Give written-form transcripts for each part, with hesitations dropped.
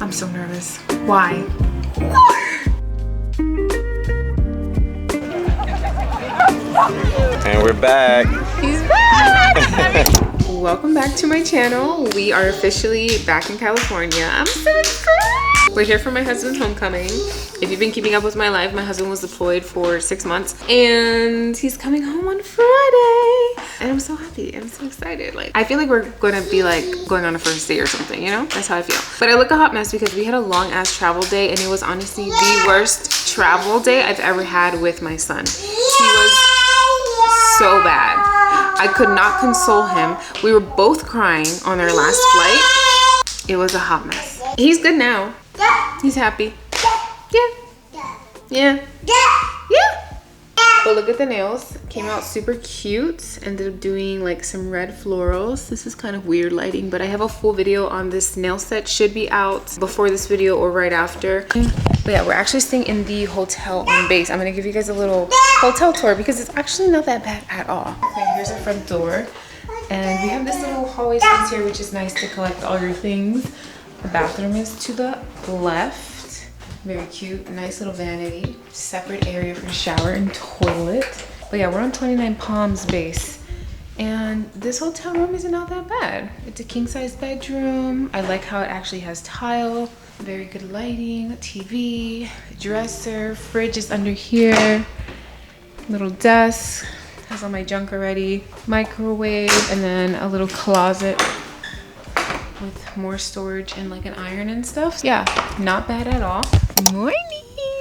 I'm so nervous. Why? And we're back. He's back! Welcome back to my channel. We are officially back in California. I'm so excited! We're here for my husband's homecoming. If you've been keeping up with my life, my husband was deployed for 6 months and he's coming home on Friday. And I'm so happy. I'm so excited. Like, I feel like we're gonna be like going on a first date or something, you know? That's how I feel. But I look a hot mess because we had a long ass travel day and it was honestly the worst travel day I've ever had with my son. He was so bad. I could not console him. We were both crying on our last flight. It was a hot mess. He's good now. He's happy. Yeah. But look at the nails. Came out super cute. Ended up doing like some red florals. This is kind of weird lighting, but I have a full video on this nail set. Should be out before this video or right after. But yeah, we're actually staying in the hotel on base. I'm gonna give you guys a little hotel tour because it's actually not that bad at all. Okay, here's our front door. And we have this little hallway space here, which is nice to collect all your things. The bathroom is to the left. Very cute, nice little vanity. Separate area for shower and toilet. But yeah, we're on 29 Palms base. And this hotel room isn't all that bad. It's a king size bedroom. I like how it actually has tile. Very good lighting, TV, dresser, fridge is under here. Little desk, has all my junk already. Microwave, and then a little closet with more storage and like an iron and stuff. Yeah, not bad at all. Morning,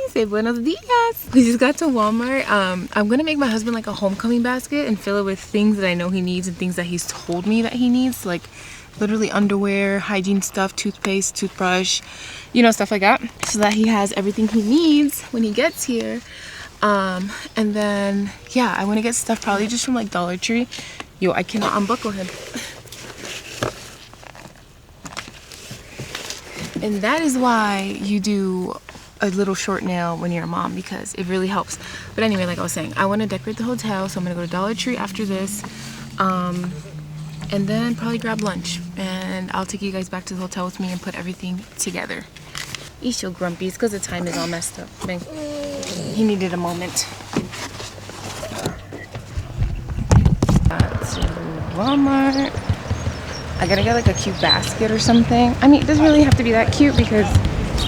say buenos dias. We just got to Walmart. I'm gonna make my husband like a homecoming basket and fill it with things that I know he needs and things that he's told me that he needs, like literally underwear, hygiene stuff, toothpaste, toothbrush, you know, stuff like that, so that he has everything he needs when he gets here. And then yeah, I want to get stuff probably just from like Dollar Tree. Yo, I cannot unbuckle him. And that is why you do a little short nail when you're a mom, because it really helps. But anyway, like I was saying, I want to decorate the hotel, so I'm gonna go to Dollar Tree after this, and then probably grab lunch, and I'll take you guys back to the hotel with me and put everything together. He's so grumpy. It's because the time is all messed up. Man, he needed a moment. That's Walmart. I gotta get like a cute basket or something. I mean, it doesn't really have to be that cute because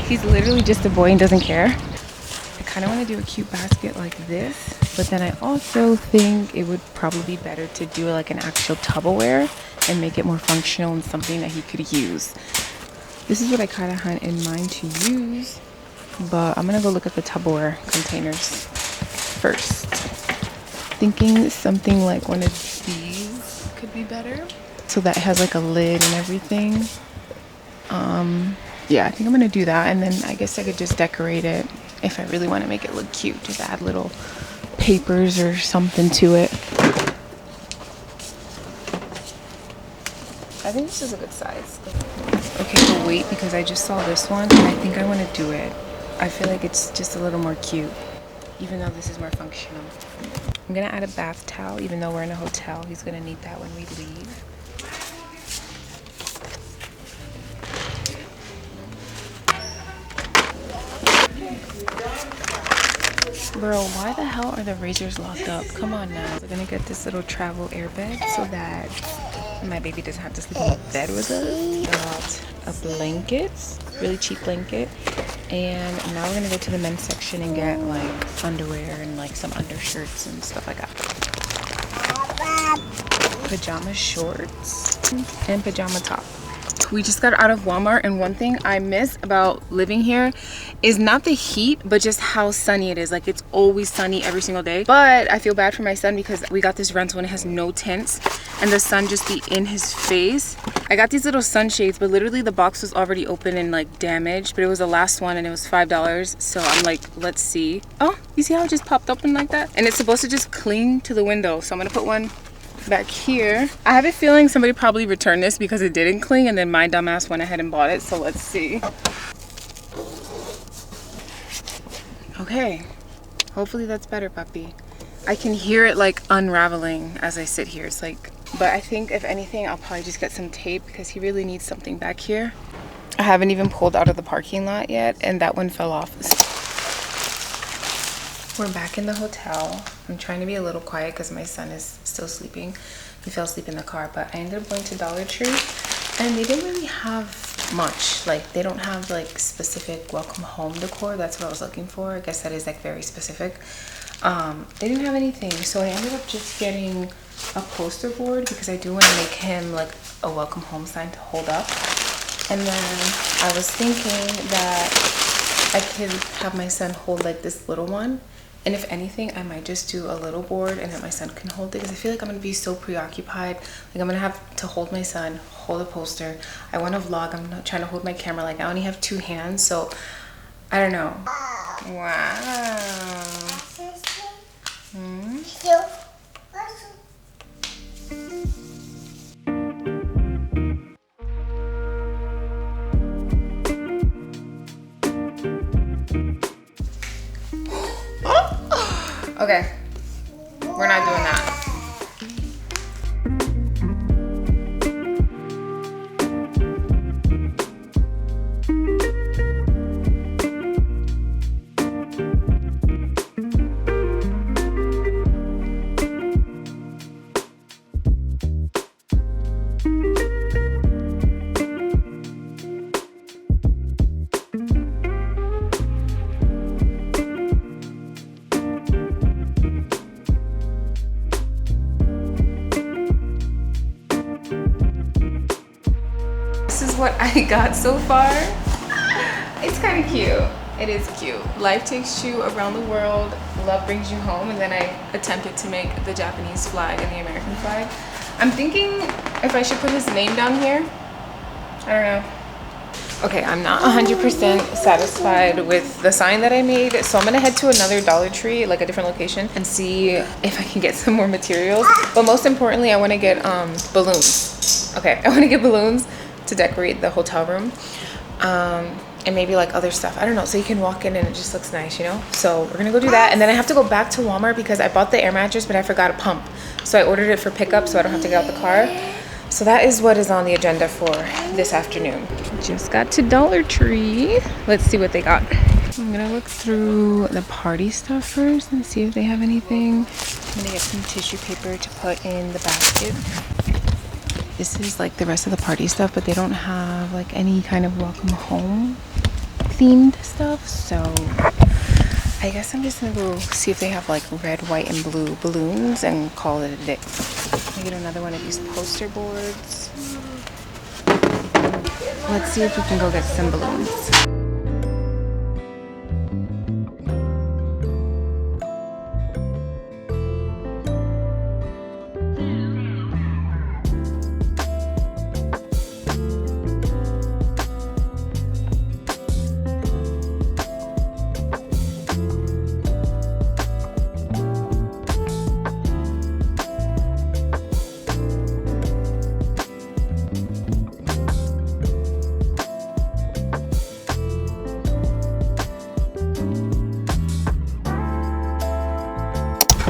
he's literally just a boy and doesn't care. I kind of want to do a cute basket like this, but then I also think it would probably be better to do like an actual Tupperware and make it more functional and something that he could use. This is what I kind of had in mind to use, but I'm gonna go look at the Tupperware containers first. Thinking something like one of these could be better, so that it has like a lid and everything. Yeah, I think I'm gonna do that, and then I guess I could just decorate it if I really want to make it look cute. Just add little papers or something to it. I think this is a good size. Okay, but wait, because I just saw this one and I think I want to do it. I feel like it's just a little more cute, even though this is more functional. I'm gonna add a bath towel, even though we're in a hotel. He's gonna need that when we leave. Bro, why the hell are the razors locked up? Come on now. We're gonna get this little travel airbed so that my baby doesn't have to sleep in bed with us. Got a blanket, really cheap blanket. And now we're gonna go to the men's section and get like underwear and like some undershirts and stuff like that. Pajama shorts and pajama top. We just got out of Walmart, and one thing I miss about living here is not the heat, but just how sunny it is. Like, it's always sunny every single day. But I feel bad for my son because we got this rental and it has no tints and the sun just be in his face. I got these little sunshades, but literally the box was already open and like damaged, but it was the last one and it was $5. So I'm like, let's see. Oh, you see how it just popped open like that? And it's supposed to just cling to the window. So I'm gonna put one back here. I have a feeling somebody probably returned this because it didn't cling, and then my dumbass went ahead and bought it. So let's see. Okay, hopefully that's better, puppy. I can hear it like unraveling as I sit here. It's like, but I think if anything, I'll probably just get some tape because he really needs something back here. I haven't even pulled out of the parking lot yet, and that one fell off. We're back in the hotel. I'm trying to be a little quiet because my son is still sleeping. He fell asleep in the car, but I ended up going to Dollar Tree, and they didn't really have much. Like, they don't have like specific welcome home decor. That's what I was looking for. I guess that is like very specific. They didn't have anything, so I ended up just getting a poster board because I do want to make him like a welcome home sign to hold up. And then I was thinking that I could have my son hold like this little one, and if anything I might just do a little board and that my son can hold it, because I feel like I'm gonna be so preoccupied. Like, I'm gonna have to hold my son, hold a poster. I want to vlog. I'm not trying to hold my camera. Like, I only have 2 hands, so I don't know. Wow. Okay, we're not doing that. This is what I got so far. It's kind of cute. It is cute. Life takes you around the world, love brings you home, and then I attempted to make the Japanese flag and the American flag. I'm thinking if I should put his name down here. I don't know. Okay, I'm not 100% satisfied with the sign that I made, so I'm gonna head to another Dollar Tree, like a different location, and see if I can get some more materials. But most importantly, I want to get balloons. Okay, I want to get balloons to decorate the hotel room, and maybe like other stuff, I don't know, so you can walk in and it just looks nice, you know. So we're gonna go do that, and then I have to go back to Walmart because I bought the air mattress but I forgot a pump, so I ordered it for pickup so I don't have to get out the car. So that is what is on the agenda for this afternoon. Just got to Dollar Tree. Let's see what they got. I'm gonna look through the party stuff first and see if they have anything. I'm gonna get some tissue paper to put in the basket. This is like the rest of the party stuff, but they don't have like any kind of welcome home themed stuff. So I guess I'm just gonna go see if they have like red, white, and blue balloons and call it a day. I get another one of these poster boards. Let's see if we can go get some balloons.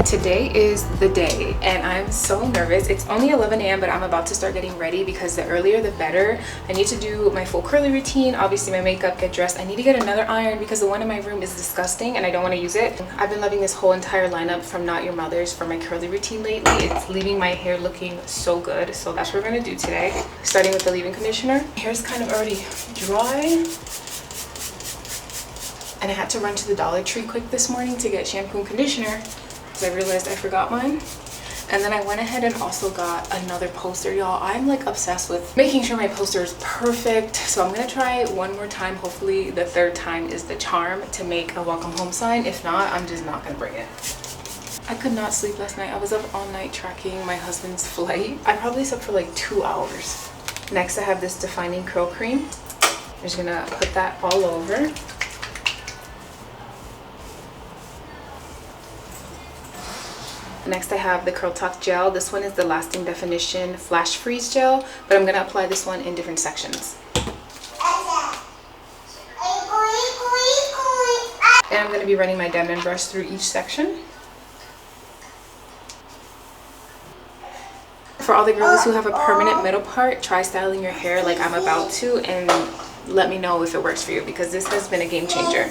Today is the day and I'm so nervous. It's only 11 a.m. but I'm about to start getting ready because the earlier the better. I need to do my full curly routine, obviously my makeup, get dressed. I need to get another iron because the one in my room is disgusting and I don't want to use it. I've been loving this whole entire lineup from Not Your Mother's for my curly routine lately. It's leaving my hair looking so good, so that's what we're going to do today. Starting with the leave-in conditioner. My hair's kind of already dry. And I had to run to the Dollar Tree quick this morning to get shampoo and conditioner. I realized I forgot mine, and then I went ahead and also got another poster, y'all. I'm like obsessed with making sure my poster is perfect, so I'm gonna try one more time. Hopefully the third time is the charm to make a welcome home sign. If not, I'm just not gonna bring it. I could not sleep last night. I was up all night tracking my husband's flight. I probably slept for like 2 hours. Next I have this defining curl cream. I'm just gonna put that all over. Next I have the Curl Talk gel. This one is the Lasting Definition Flash Freeze gel, but I'm gonna apply this one in different sections. And I'm gonna be running my diamond brush through each section. For all the girls who have a permanent middle part, try styling your hair like I'm about to and let me know if it works for you, because this has been a game changer.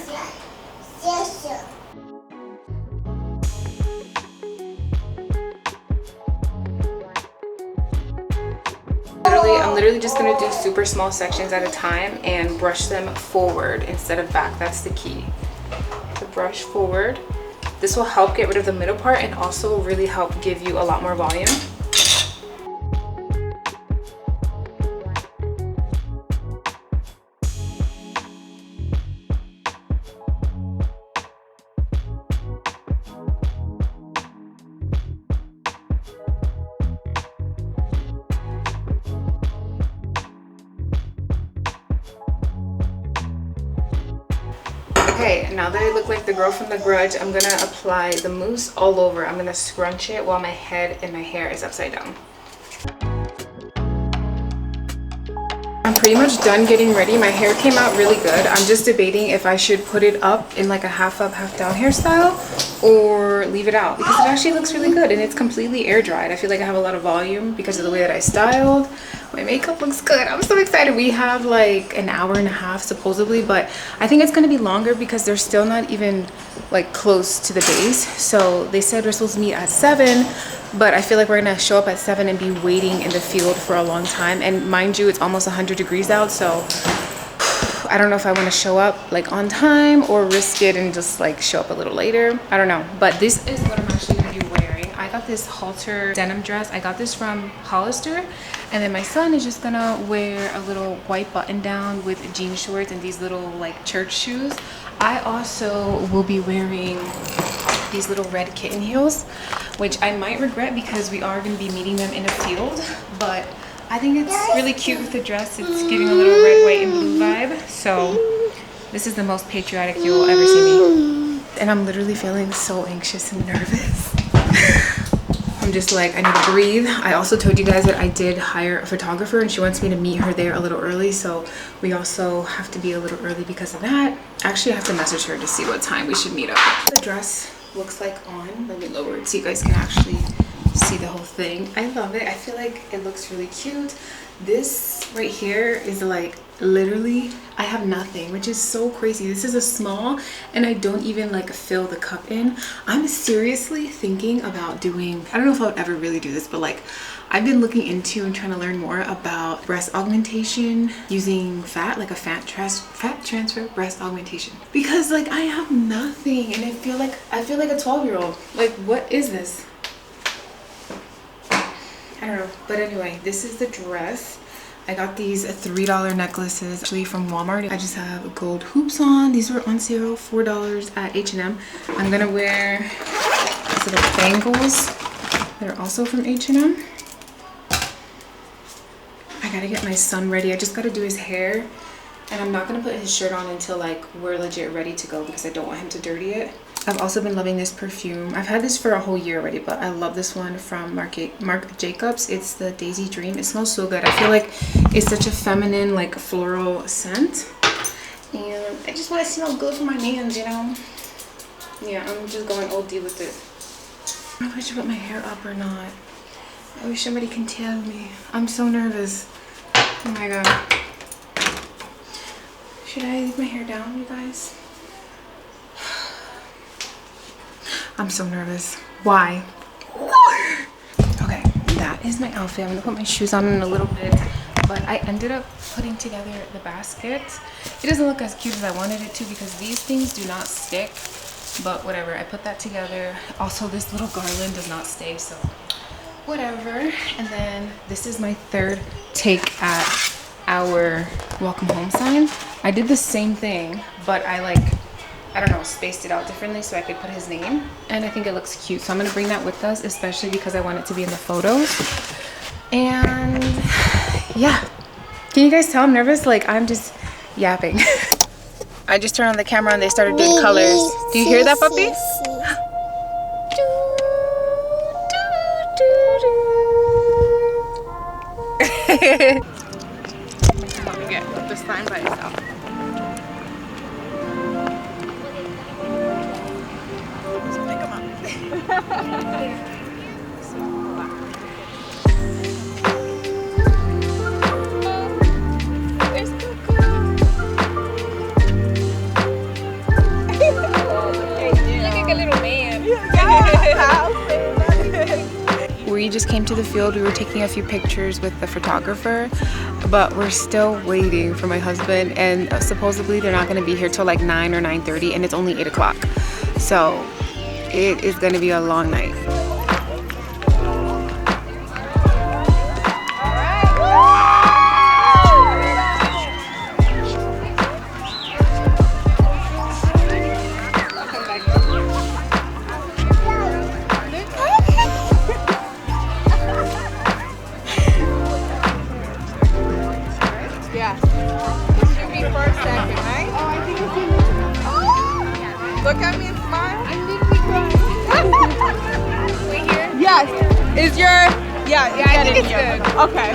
I'm literally just gonna do super small sections at a time and brush them forward instead of back. That's the key. To brush forward. This will help get rid of the middle part and also really help give you a lot more volume. Okay, now that I look like the girl from The Grudge, I'm gonna apply the mousse all over. I'm gonna scrunch it while my head and my hair is upside down. I'm pretty much done getting ready. My hair came out really good. I'm just debating if I should put it up in like a half up, half down hairstyle or leave it out, because it actually looks really good and it's completely air dried. I feel like I have a lot of volume because of the way that I styled. My makeup looks good. I'm so excited. We have like an hour and a half supposedly, but I think it's gonna be longer because they're still not even like close to the base. So they said we're supposed to meet at 7, but I feel like we're gonna show up at 7 and be waiting in the field for a long time. And mind you, it's almost 100 degrees out, so I don't know if I want to show up like on time or risk it and just like show up a little later. I don't know, but this is what I'm actually gonna be wearing. I got this halter denim dress. I got this from Hollister, and then my son is just gonna wear a little white button down with jean shorts and these little like church shoes. I also will be wearing these little red kitten heels, which I might regret because we are going to be meeting them in a field, but I think it's really cute with the dress. It's giving a little red, white, and blue vibe. So this is the most patriotic you'll ever see me. And I'm literally feeling so anxious and nervous. I'm just like, I need to breathe. I also told you guys that I did hire a photographer and she wants me to meet her there a little early. So we also have to be a little early because of that. Actually, I have to message her to see what time we should meet up. The dress looks like on. Let me lower it so you guys can actually see the whole thing. I love it. I feel like it looks really cute. This right here is like literally I have nothing, which is so crazy. This is a small and I don't even like fill the cup in. I'm seriously thinking about doing, I don't know if I would ever really do this, but like I've been looking into and trying to learn more about breast augmentation using fat, like a fat transfer breast augmentation, because like I have nothing and I feel like a 12-year-old. Like, what is this? I don't know, but anyway, this is the dress. I got these $3 necklaces actually from Walmart. I just have gold hoops on. These were on sale, $4 at H&M. I'm gonna wear these little bangles that are also from H&M. I gotta get my son ready. I just gotta do his hair, and I'm not gonna put his shirt on until like we're legit ready to go because I don't want him to dirty it. I've also been loving this perfume. I've had this for a whole year already, but I love this one from Marc Jacobs. It's the Daisy Dream. It smells so good. I feel like it's such a feminine, like floral scent. And I just want to smell good for my hands, you know? Yeah, I'm just going OD with it. I don't know if I should put my hair up or not. I wish somebody can tell me. I'm so nervous. Oh my god. Should I leave my hair down, you guys? I'm so nervous. Why? Okay, that is my outfit. I'm gonna put my shoes on in a little bit, but I ended up putting together the basket. It doesn't look as cute as I wanted it to because these things do not stick, but whatever. I put that together. Also, this little garland does not stay, so whatever. And then this is my third take at our welcome home sign. I did the same thing, but I don't know, spaced it out differently so I could put his name, and I think it looks cute, so I'm gonna bring that with us, especially because I want it to be in the photos. And yeah, can you guys tell I'm nervous? Like, I'm just yapping. I just turned on the camera and they started doing colors. Do you hear that, puppy? Let me get the sign by itself. We just came to the field. We were taking a few pictures with the photographer, but we're still waiting for my husband, and supposedly they're not going to be here till like 9 or 9:30, and it's only 8 o'clock. So it is going to be a long night. Look at me and smile. Wait here? Yes. Is your... Yeah, I think it's good. Okay.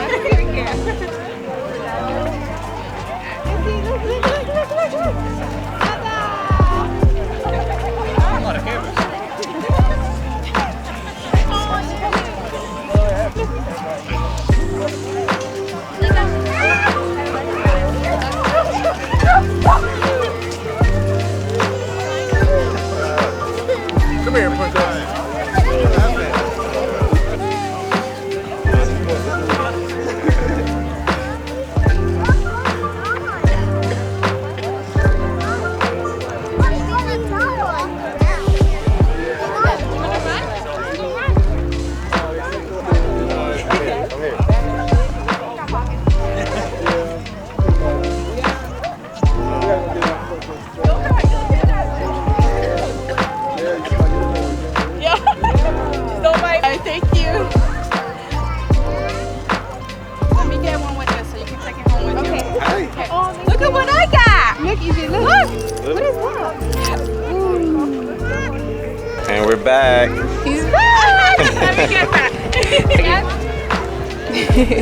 Come here, Princess. Thank you. Let me get one with this so you can take it home with you. Okay. Look at what I got. Look, Evie, look. What is that? And we're back. He's back. Let me get that.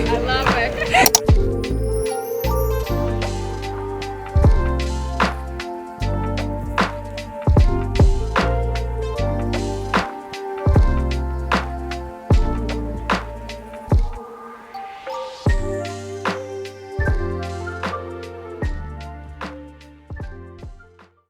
I love it.